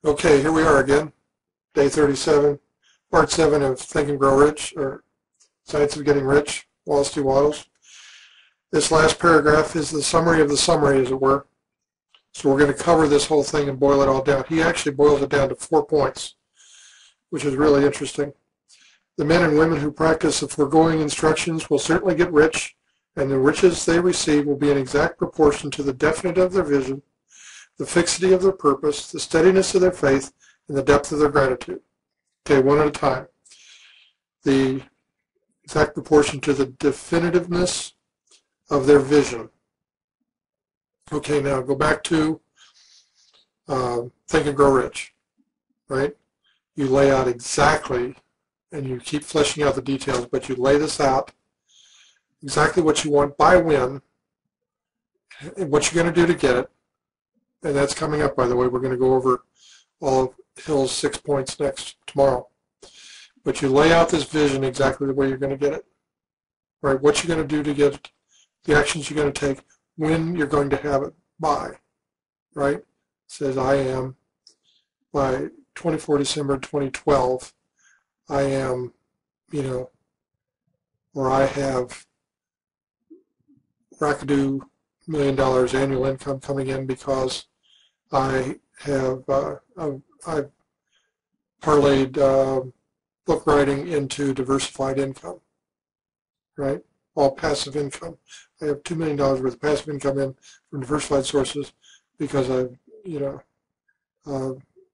Okay, here we are again, day 37, part 7 of Think and Grow Rich, or Science of Getting Rich, Wattles T. Wattles. This last paragraph is the summary of the summary, as it were. So we're going to cover this whole thing and boil it all down. He actually boils it down to 4 points, which is really interesting. The men and women who practice the foregoing instructions will certainly get rich, and the riches they receive will be in exact proportion to the definite of their vision, the fixity of their purpose, the steadiness of their faith, and the depth of their gratitude. Okay, one at a time. The exact proportion to the definitiveness of their vision. Okay, now go back to Think and Grow Rich, right? You lay out exactly, and you keep fleshing out the details, but you lay this out, exactly what you want by when, and what you're going to do to get it. And that's coming up, by the way. We're going to go over all of Hill's 6 points tomorrow. But you lay out this vision exactly the way you're going to get it. Right? What you're going to do to get it, the actions you're going to take, when you're going to have it by. Right? It says, I am, by 24 December 2012, I am, or I have rackadoo $1 million annual income coming in because I have I've parlayed book writing into diversified income, right? All passive income. I have $2 million worth of passive income in from diversified sources because I've,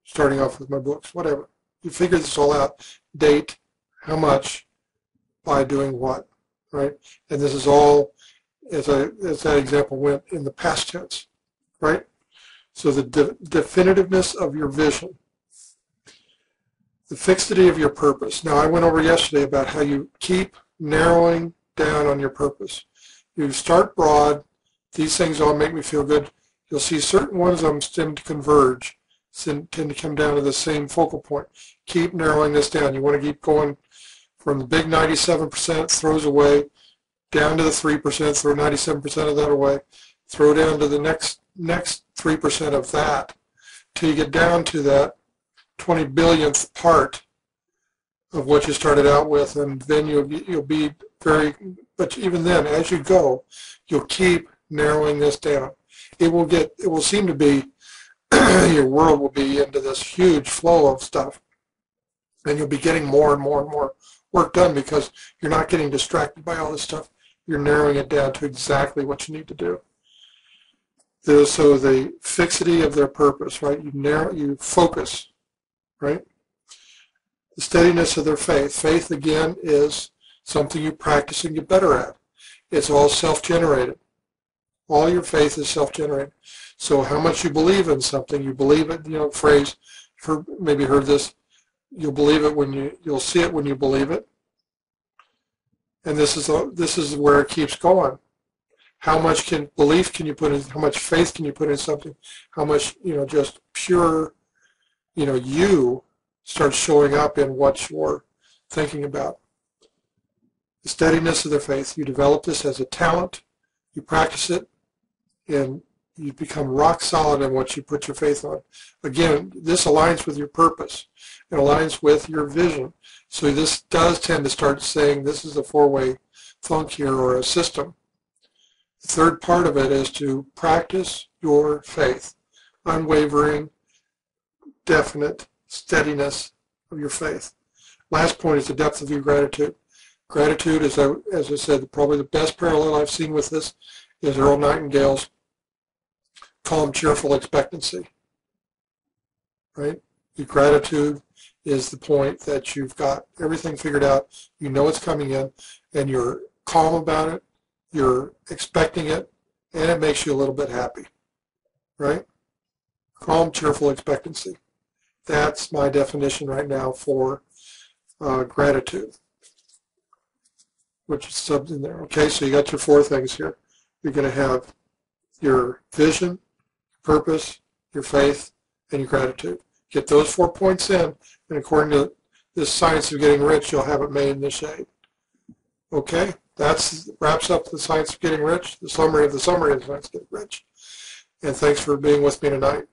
starting off with my books, whatever. You figure this all out, date, how much, by doing what, right? And this is all, as that example went, in the past tense, right? So the definitiveness of your vision, the fixity of your purpose. Now, I went over yesterday about how you keep narrowing down on your purpose. You start broad. These things all make me feel good. You'll see certain ones of them tend to converge, tend to come down to the same focal point. Keep narrowing this down. You want to keep going from the big 97% throws away, down to the 3%, throw 97% of that away, throw down to the next 3% of that, till you get down to that 20 billionth part of what you started out with, and then you'll be very, but even then, as you go, you'll keep narrowing this down. It will seem to be, your world will be into this huge flow of stuff, and you'll be getting more and more and more work done because you're not getting distracted by all this stuff. You're narrowing it down to exactly what you need to do. So the fixity of their purpose, right? You focus, right? The steadiness of their faith. Faith, again, is something you practice and get better at. It's all self-generated. All your faith is self-generated. So how much you believe in something, you believe it, phrase, maybe heard this, you'll believe it you'll see it when you believe it. And this is where it keeps going. How much belief can you put in? How much faith can you put in something? How much just pure, you start showing up in what you're thinking about. The steadiness of their faith. You develop this as a talent. You practice it, and you become rock solid in what you put your faith on. Again, this aligns with your purpose. It aligns with your vision. So this does tend to start saying this is a four-way funk here, or a system. The third part of it is to practice your faith. Unwavering, definite steadiness of your faith. Last point is the depth of your gratitude. Gratitude, as I said, probably the best parallel I've seen with this is Earl Nightingale's calm, cheerful expectancy. Right? Your gratitude is the point that you've got everything figured out, you know it's coming in, and you're calm about it, you're expecting it, and it makes you a little bit happy. Right? Calm, cheerful expectancy. That's my definition right now for gratitude, which is subbed in there. Okay, so you got your 4 things here. You're going to have your vision, purpose, your faith, and your gratitude. Get those 4 points in, and according to this science of getting rich, you'll have it made in the shade. Okay, that wraps up the science of getting rich, the summary of the science of getting rich. And thanks for being with me tonight.